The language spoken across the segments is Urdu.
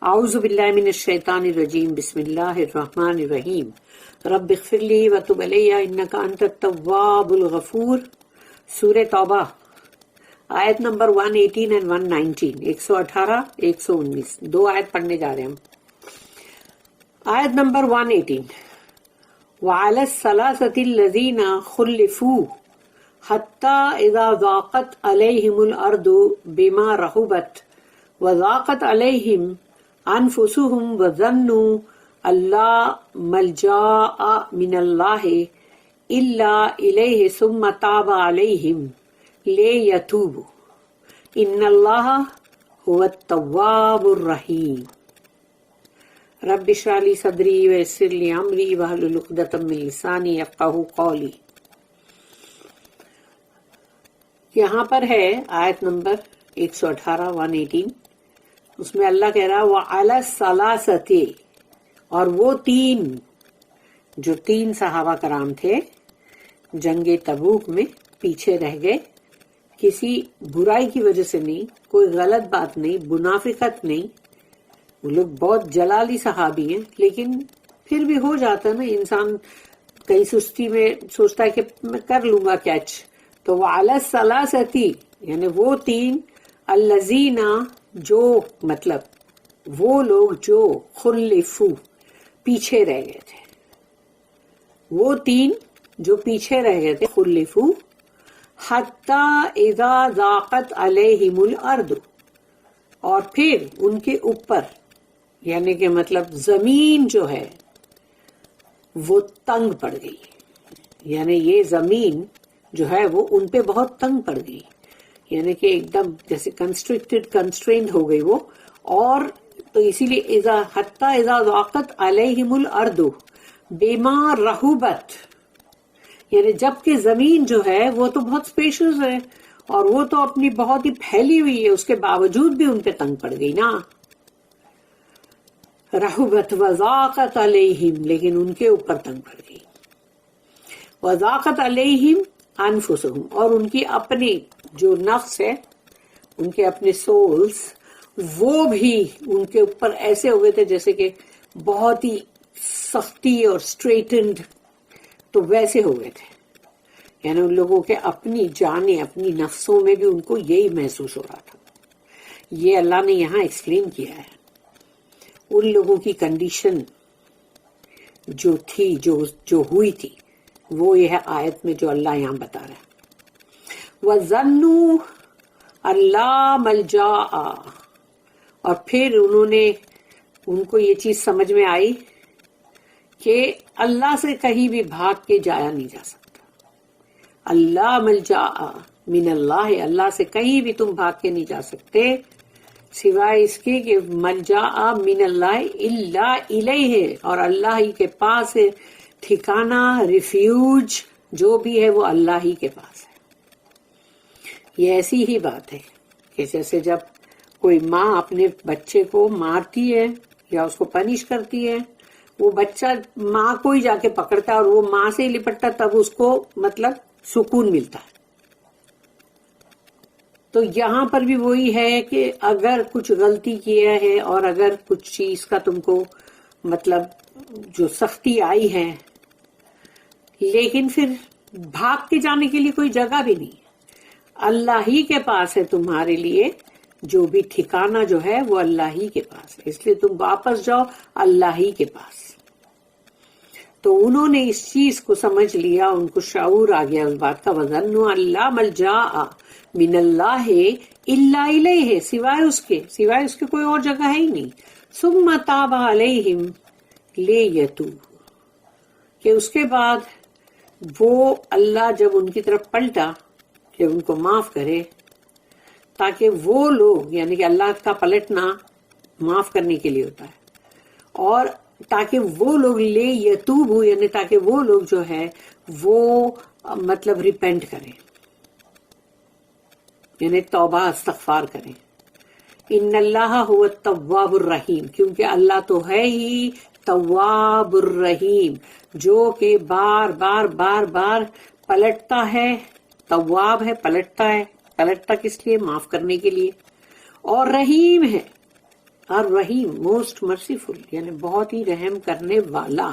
اعوذ باللہ من الشیطان الرجیم بسم اللہ الرحمن الرحیم رب اغفر لی وتب علی انک انت التواب الغفور. سورہ توبہ آیت نمبر 118 and 119, 118 119 دو آیت پڑھنے جا رہے ہیں ہم. آیت نمبر 118 وعلی الثلاثة الذین خلفوا حتی اذا ضاقت علیہم الارض بما رحبت وضاقت علیہم انفسهم وظنوا اللہ ملجا من اللہ الا الیہ ثم تاب علیہم لیتوبوا ان اللہ هو التواب الرحیم. رب اشرح لی صدری ویسر لی امری واحلل عقدۃ من لسانی یفقہوا قولی. یہاں پر ہے آیت نمبر 118 118. اس میں اللہ کہہ رہا وعلی الثلاثۃ، اور وہ تین صحابہ کرام تھے جنگ تبوک میں پیچھے رہ گئے، کسی برائی کی وجہ سے نہیں، کوئی غلط بات نہیں، منافقت نہیں. وہ لوگ بہت جلالی صحابی ہیں، لیکن پھر بھی ہو جاتا ہے نا، انسان کئی سستی میں سوچتا ہے کہ میں کر لوں گا کیچ. تو وعلی الثلاثۃ یعنی وہ تین، الذین جو مطلب وہ لوگ جو خلفو پیچھے رہ گئے تھے، وہ تین جو پیچھے رہ گئے تھے، خلفو حتی اذا ضاقت علیہم الارض، اور پھر ان کے اوپر یعنی کہ مطلب زمین جو ہے وہ تنگ پڑ گئی، یعنی یہ زمین جو ہے وہ ان پہ بہت تنگ پڑ گئی، یعنی کہ ایک دم جیسے کنسٹرینڈ ہو گئی وہ. اور تو اسی لیے حتی اذا ضاقت علیہم الارض بما رحبت، یعنی جبکہ زمین جو ہے وہ تو بہت اسپیشیس ہے اور وہ تو اپنی بہت ہی پھیلی ہوئی ہے، اس کے باوجود بھی ان پہ تنگ پڑ گئی نا. رحبت وضاقت علیہم، لیکن ان کے اوپر تنگ پڑ گئی. وضاقت علیہم انفسہم، اور ان کی اپنی جو نفس ہے، ان کے اپنے سولز، وہ بھی ان کے اوپر ایسے ہو گئے تھے جیسے کہ بہت ہی سختی اور اسٹریٹنڈ، تو ویسے ہو گئے تھے. یعنی ان لوگوں کے اپنی جانیں، اپنی نفسوں میں بھی ان کو یہی محسوس ہو رہا تھا. یہ اللہ نے یہاں ایکسپلین کیا ہے ان لوگوں کی کنڈیشن جو تھی، جو ہوئی تھی، وہ یہ ہے آیت میں جو اللہ یہاں بتا رہا ہے. وَظَنُّوا اللہ ملجا، اور پھر ان کو یہ چیز سمجھ میں آئی کہ اللہ سے کہیں بھی بھاگ کے جایا نہیں جا سکتا. اللہ ملجا من اللہ، اللہ سے کہیں بھی تم بھاگ کے نہیں جا سکتے سوائے اس کے کہ ملجا من اللہ الا الیہ، اور اللہ ہی کے پاس ہے ٹھکانہ، ریفیوج جو بھی ہے وہ اللہ ہی کے پاس ہے. یہ ایسی ہی بات ہے کہ جیسے جب کوئی ماں اپنے بچے کو مارتی ہے یا اس کو پنش کرتی ہے، وہ بچہ ماں کو ہی جا کے پکڑتا ہے اور وہ ماں سے ہی لپٹتا، تب اس کو مطلب سکون ملتا ہے. تو یہاں پر بھی وہی ہے کہ اگر کچھ غلطی کیا ہے اور اگر کچھ چیز کا تم کو مطلب جو سختی آئی ہے، لیکن پھر بھاگ کے جانے کے لیے کوئی جگہ بھی نہیں، اللہ ہی کے پاس ہے تمہارے لیے جو بھی ٹھکانہ جو ہے وہ اللہ ہی کے پاس ہے، اس لیے تم واپس جاؤ اللہ ہی کے پاس. تو انہوں نے اس چیز کو سمجھ لیا، ان کو شعور آ گیا اس بات کا. وَظَنُّوا اللہ ملجا من اللہ الا الیہ، سوائے اس کے کوئی اور جگہ ہے ہی نہیں. ثم تاب علیہم لیتوبوا، کہ اس کے بعد وہ اللہ جب ان کی طرف پلٹا کہ ان کو معاف کرے، تاکہ وہ لوگ، یعنی کہ اللہ کا پلٹنا معاف کرنے کے لیے ہوتا ہے، اور تاکہ وہ لوگ لے یتوبوا، یعنی تاکہ وہ لوگ جو ہے وہ مطلب ریپینٹ کریں، یعنی توبہ استغفار کریں. ان اللہ هو التواب الرحیم، کیونکہ اللہ تو ہے ہی تواب الرحیم، جو کہ بار بار بار بار پلٹتا ہے. تواب ہے، پلٹتا کس لیے؟ معاف کرنے کے لیے. اور رحیم ہے، الرحیم موسٹ مرسیفل یعنی بہت ہی رحم کرنے والا.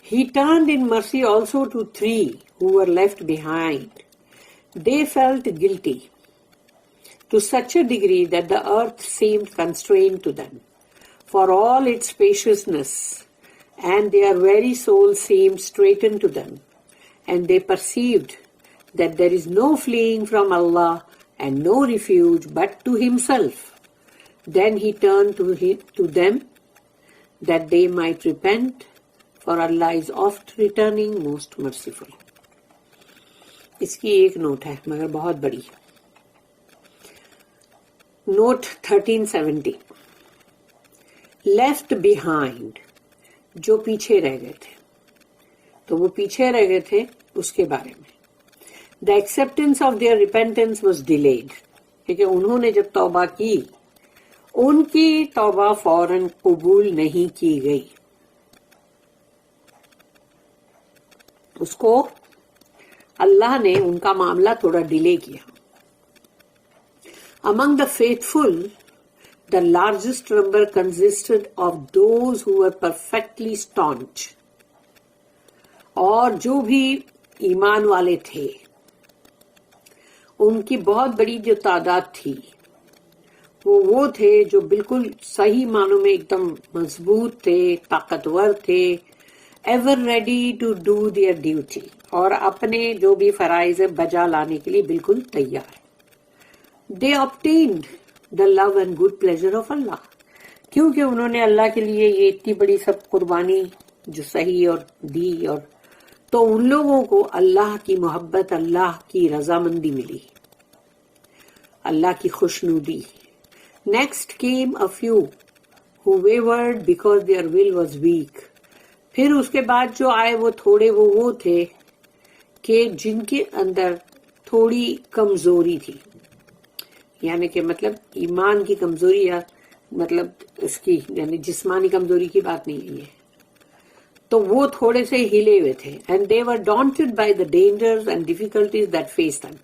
He turned in mercy also to 3 who were left behind. They felt guilty to such a degree that the earth seemed constrained to them, for all its spaciousness, and their very souls seemed straitened to them, and they perceived that there is no fleeing from Allah and no refuge but to Himself. Then He turned to them that they might repent, for Allah is oft returning, most merciful. اس کی ایک نوٹ ہے مگر بہت بڑی. نوٹ 1370 لیفٹ بیہائنڈ جو پیچھے رہ گئے تھے. تو وہ پیچھے رہ گئے تھے اس کے بارے میں. The acceptance of their repentance was delayed کیونکہ انہوں نے جب توبہ کی ان کی توبہ فوراً قبول نہیں کی گئی. اس کو اللہ نے ان کا معاملہ تھوڑا ڈیلے کیا. Among the faithful, the largest number consisted of those who were perfectly staunch. اور جو بھی ایمان والے تھے ان کی بہت بڑی جو تعداد تھی وہ تھے جو بالکل صحیح معنوں میں ایک دم مضبوط تھے, طاقتور تھے, ever ready to do their duty اور اپنے جو بھی فرائض بجا لانے کے لیے بالکل تیار. دے obtained the love and good pleasure of Allah کیونکہ انہوں نے اللہ کے لیے یہ اتنی بڑی سب قربانی جو صحیح اور دی, اور تو ان لوگوں کو اللہ کی محبت, اللہ کی رضامندی ملی, اللہ کی خوشنودی. Next came a few who wavered because their will was weak. پھر اس کے بعد جو آئے وہ تھوڑے وہ تھے کہ جن کے اندر تھوڑی کمزوری تھی, یعنی کہ مطلب ایمان کی کمزوری یا مطلب اس کی یعنی جسمانی کمزوری کی بات نہیں ہے. تو وہ تھوڑے سے ہلے ہوئے تھے. And they were daunted by the dangers and difficulties that face them.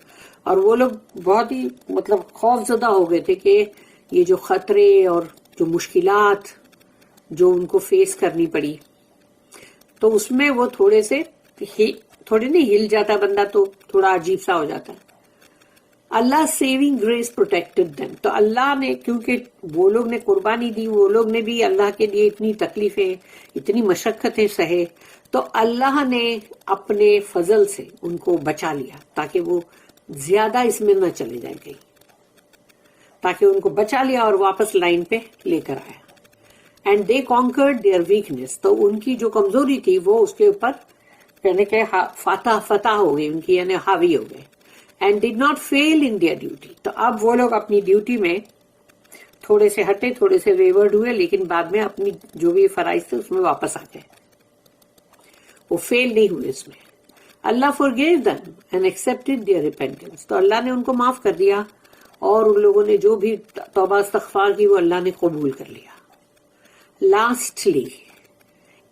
اور وہ لوگ بہت ہی مطلب خوف زدہ ہو گئے تھے کہ یہ جو خطرے اور جو مشکلات جو ان کو فیس کرنی پڑی تو اس میں وہ تھوڑے نہیں ہل جاتا بندہ تو تھوڑا عجیب سا ہو جاتا ہے. اللہ سیونگ گریس پروٹیکٹڈ دیم. تو اللہ نے کیونکہ وہ لوگ نے قربانی دی, وہ لوگ نے بھی اللہ کے لیے اتنی تکلیفیں اتنی مشقتیں سہے, تو اللہ نے اپنے فضل سے ان کو بچا لیا تاکہ وہ زیادہ اس میں نہ چلے جائیں کہیں, تاکہ ان کو بچا لیا اور واپس لائن پہ لے کر آیا. And they conquered their weakness. تو ان کی جو کمزوری تھی وہ اس کے اوپر یعنی کہ فتح ہو گئی ان کی, یعنی حاوی ہو گئے. And did not fail in their duty. تو اب وہ لوگ اپنی ڈیوٹی میں تھوڑے سے ہٹے, تھوڑے سے ویورڈ ہوئے, لیکن بعد میں اپنی جو بھی فرائض تھے اس میں واپس آ گئے, وہ فیل نہیں ہوئے اس میں. اللہ forgave them and accepted their repentance. تو اللہ نے ان کو معاف کر دیا اور ان لوگوں نے جو بھی توبہ استغفار کی وہ اللہ نے قبول کر لیا. Lastly,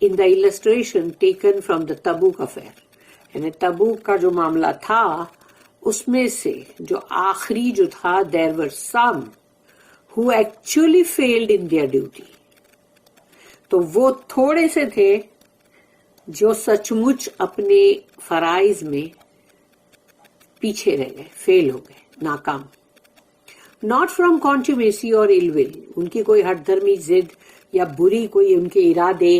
in the illustration taken from the Tabuk affair, یعنی تبوک کا جو معاملہ تھا اس میں سے جو آخری جو تھا, there were some who actually failed in their duty. تو وہ تھوڑے سے تھے جو سچ مچ اپنے فرائض میں پیچھے رہ گئے, فیل ہو گئے, ناکام. Not from contumacy or ill will. ان کی کوئی ہٹ دھرمی ضد یا بری کوئی ان کے ارادے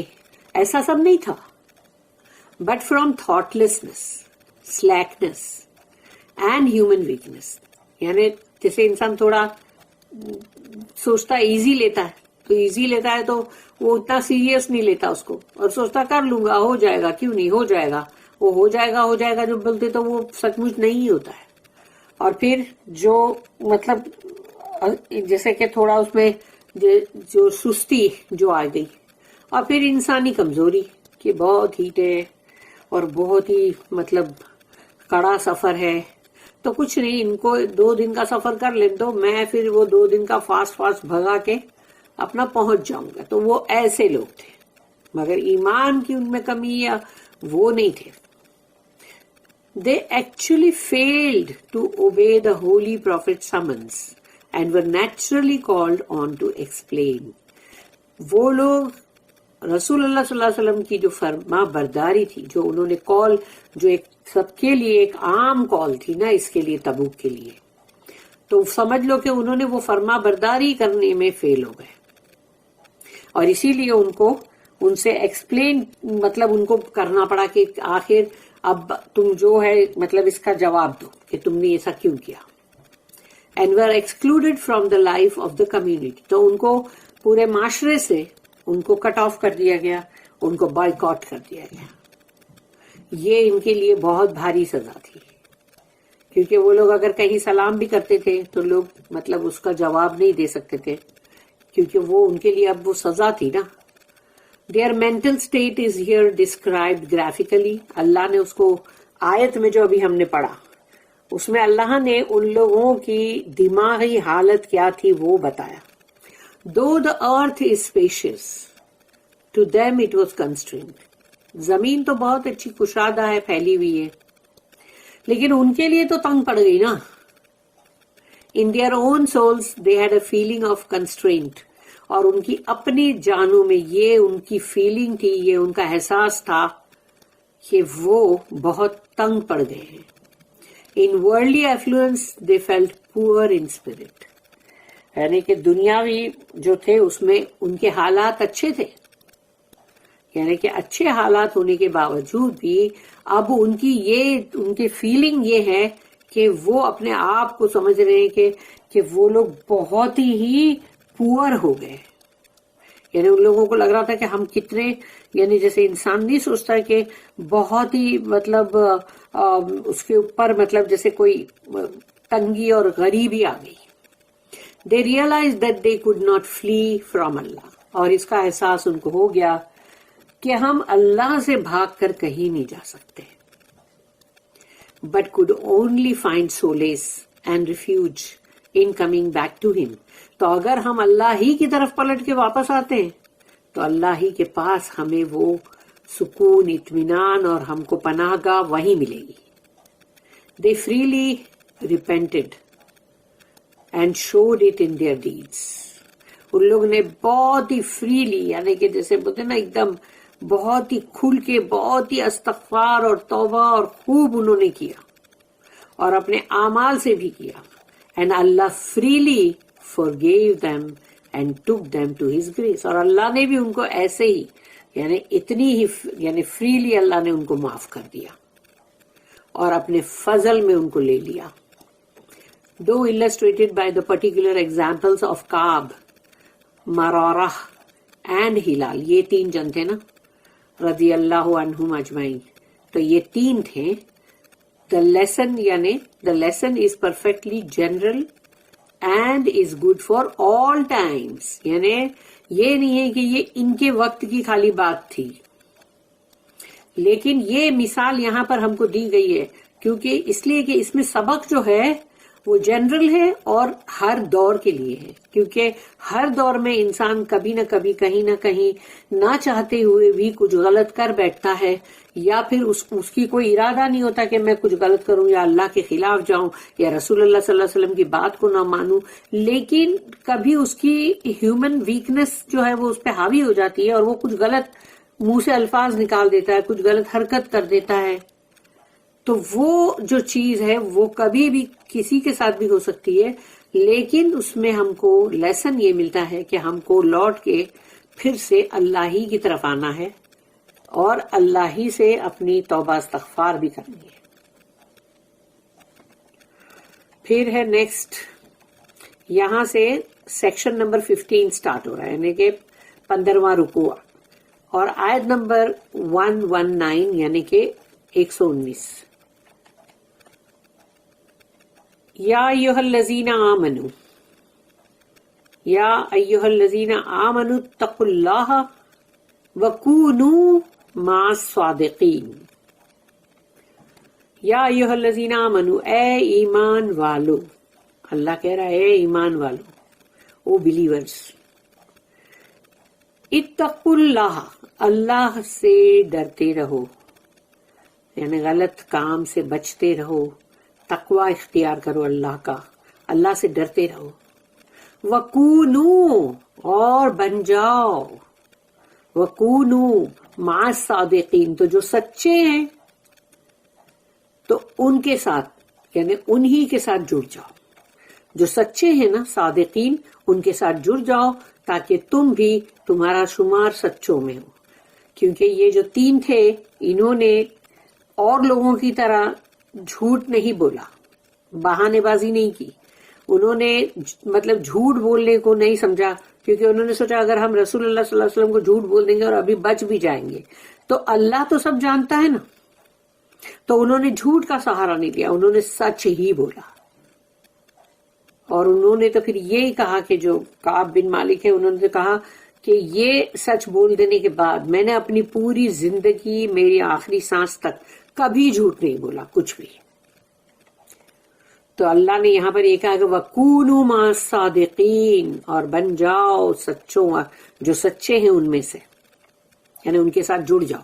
ایسا سب نہیں تھا. But from thoughtlessness, slackness and human weakness. یعنی جیسے انسان تھوڑا سوچتا ایزی لیتا ہے, تو ایزی لیتا ہے تو وہ اتنا سیریس نہیں لیتا اس کو, اور سوچتا کر لوں گا, ہو جائے گا, کیوں نہیں ہو جائے گا, وہ ہو جائے گا جو بولتے تو وہ سچ مچ نہیں ہوتا ہے. اور پھر جو مطلب جیسے کہ تھوڑا اس میں جو سستی جو آ گئی, اور پھر انسانی کمزوری کہ بہت ہیٹ ہے اور بہت ہی مطلب کڑا سفر ہے, تو کچھ نہیں, ان کو 2 دن کا سفر کر لیں تو میں پھر وہ 2 دن کا فاسٹ بھگا کے اپنا پہنچ جاؤں گا. تو وہ ایسے لوگ تھے, مگر ایمان کی ان میں کمی یا وہ نہیں تھے. They actually failed to obey the holy prophet's summons and were naturally called on to explain. وہ لوگ رسول اللہ صلی اللہ علیہ وسلم کی جو فرما برداری تھی، جو انہوں نے کال، جو ایک سب کے لیے ایک عام کال تھی نا اس کے لیے، تبوک کے لیے، تو سمجھ لو کہ انہوں نے وہ فرما برداری کرنے میں فیل ہو گئے، اور اسی لیے ان سے ایکسپلین مطلب ان کو کرنا پڑا کہ آخر اب تم جو ہے مطلب اس کا جواب دو کہ تم نے ایسا کیوں کیا. And were excluded from the life of the community. تو ان کو پورے معاشرے سے ان کو کٹ آف کر دیا گیا، ان کو بائیکاٹ کر دیا گیا. یہ ان کے لیے بہت بھاری سزا تھی، کیونکہ وہ لوگ اگر کہیں سلام بھی کرتے تھے تو لوگ مطلب اس کا جواب نہیں دے سکتے تھے، کیونکہ وہ ان کے لیے اب وہ سزا تھی نا. Their mental state is here described graphically. اللہ نے اس کو آیت میں جو ابھی ہم نے پڑھا اس میں اللہ نے ان لوگوں کی دماغی حالت کیا تھی وہ بتایا. Though the earth is spacious, to them it was constrained. زمین تو بہت اچھی کشادہ ہے، پھیلی ہوئی ہے، لیکن ان کے لیے تو تنگ پڑ گئی نا. In their own souls they had a feeling of constraint. اور ان کی اپنی جانوں میں یہ ان کی فیلنگ تھی، یہ ان کا احساس تھا کہ وہ بہت تنگ پڑ گئے ہیں. In worldly affluence they felt poor in spirit. یعنی کہ دنیاوی جو تھے اس میں ان کے حالات اچھے تھے، یعنی کہ اچھے حالات ہونے کے باوجود بھی اب ان کی فیلنگ یہ ہے کہ وہ اپنے آپ کو سمجھ رہے ہیں کہ وہ لوگ بہت ہی پور ہو گئے. یعنی ان لوگوں کو لگ رہا تھا کہ ہم کتنے، یعنی جیسے انسان نہیں سوچتا کہ بہت ہی مطلب اس کے اوپر مطلب جیسے کوئی تنگی اور غریبی آ گئی. They realized that they could not flee from Allah. اور اس کا احساس ان کو ہو گیا کہ ہم اللہ سے بھاگ کر کہیں نہیں جا سکتے، but could only find solace and refuge in coming back to him. تو اگر ہم اللہ ہی کی طرف پلٹ کے واپس آتے ہیں تو اللہ ہی کے پاس ہمیں وہ سکون، اطمینان اور ہم کو پناہ گاہ وہی ملے گی. They freely repented and showed it in their deeds. ان لوگ نے بہت ہی فریلی، یعنی کہ جیسے بولتے نا ایک دم بہت ہی کھل کے، بہت ہی استغفار اور توبہ اور خوب انہوں نے کیا، اور اپنے اعمال سے بھی کیا. And Allah freely forgave them and took them to his grace. اور اللہ نے بھی ان کو ایسے ہی یعنی اتنی ہی یعنی فریلی اللہ نے ان کو معاف کر دیا اور اپنے فضل میں ان کو لے لیا. Though illustrated by the particular examples of Ka'b, Mararah and Hilal. یہ تین جن تھے نا رضی اللہ عنہم اجمعین، تو یہ تین تھے. The lesson is perfectly general and is good for all times. یعنی یہ نہیں ہے کہ یہ ان کے وقت کی خالی بات تھی، لیکن یہ مثال یہاں پر ہم کو دی گئی ہے کیونکہ اس لیے کہ اس میں سبق جو ہے وہ جنرل ہے اور ہر دور کے لیے ہے، کیونکہ ہر دور میں انسان کبھی نہ کبھی کہیں نہ کہیں نہ چاہتے ہوئے بھی کچھ غلط کر بیٹھتا ہے، یا پھر اس کی کوئی ارادہ نہیں ہوتا کہ میں کچھ غلط کروں یا اللہ کے خلاف جاؤں یا رسول اللہ صلی اللہ علیہ وسلم کی بات کو نہ مانوں، لیکن کبھی اس کی ہیومن ویکنس جو ہے وہ اس پہ حاوی ہو جاتی ہے اور وہ کچھ غلط منہ سے الفاظ نکال دیتا ہے، کچھ غلط حرکت کر دیتا ہے. تو وہ جو چیز ہے وہ کبھی بھی کسی کے ساتھ بھی ہو سکتی ہے، لیکن اس میں ہم کو لیسن یہ ملتا ہے کہ ہم کو لوٹ کے پھر سے اللہ ہی کی طرف آنا ہے اور اللہ ہی سے اپنی توبہ استغفار بھی کرنی ہے. پھر ہے نیکسٹ، یہاں سے سیکشن نمبر 15 سٹارٹ ہو رہا ہے، یعنی کہ 15واں رکوع، اور آیت نمبر 119 یعنی کہ 119. یا ایھا الذین آمنوا، یا ایھا الذین آمنوا اتقوا اللہ وکونوا مع الصادقین. یا ایھا الذین آمنوا، اے ایمان والو، اللہ کہہ رہا ہے اے ایمان والو، او بلیورز، اتقوا اللہ، اللہ سے ڈرتے رہو، یعنی غلط کام سے بچتے رہو، تقوی اختیار کرو اللہ کا، اللہ سے ڈرتے رہو. وَكُونُوا اور بن جاؤ، وَكُونُوا مع الصادقین تو جو سچے ہیں تو ان کے ساتھ یعنی انہی کے ساتھ جڑ جاؤ، جو سچے ہیں نا صادقین ان کے ساتھ جڑ جاؤ تاکہ تم بھی تمہارا شمار سچوں میں ہو. کیونکہ یہ جو تین تھے انہوں نے اور لوگوں کی طرح جھوٹ نہیں بولا، بہانے بازی نہیں کی، انہوں نے مطلب جھوٹ بولنے کو نہیں سمجھا، کیونکہ انہوں نے سوچا اگر ہم رسول اللہ صلی اللہ علیہ وسلم کو جھوٹ بول دیں گے اور ابھی بچ بھی جائیں گے تو اللہ تو سب جانتا ہے نا. تو انہوں نے جھوٹ کا سہارا نہیں لیا، انہوں نے سچ ہی بولا. اور انہوں نے تو پھر یہی کہا کہ جو کعب بن مالک ہے انہوں نے کہا کہ یہ سچ بول دینے کے بعد میں نے اپنی پوری زندگی میری آخری سانس تک کبھی جھوٹ نہیں بولا کچھ بھی. تو اللہ نے یہاں پر یہ کہا کہ وَكُونُوا مَعَ الصَّادِقِينَ اور بن جاؤ سچوں جو سچے ہیں ان میں سے، یعنی ان کے ساتھ جڑ جاؤ.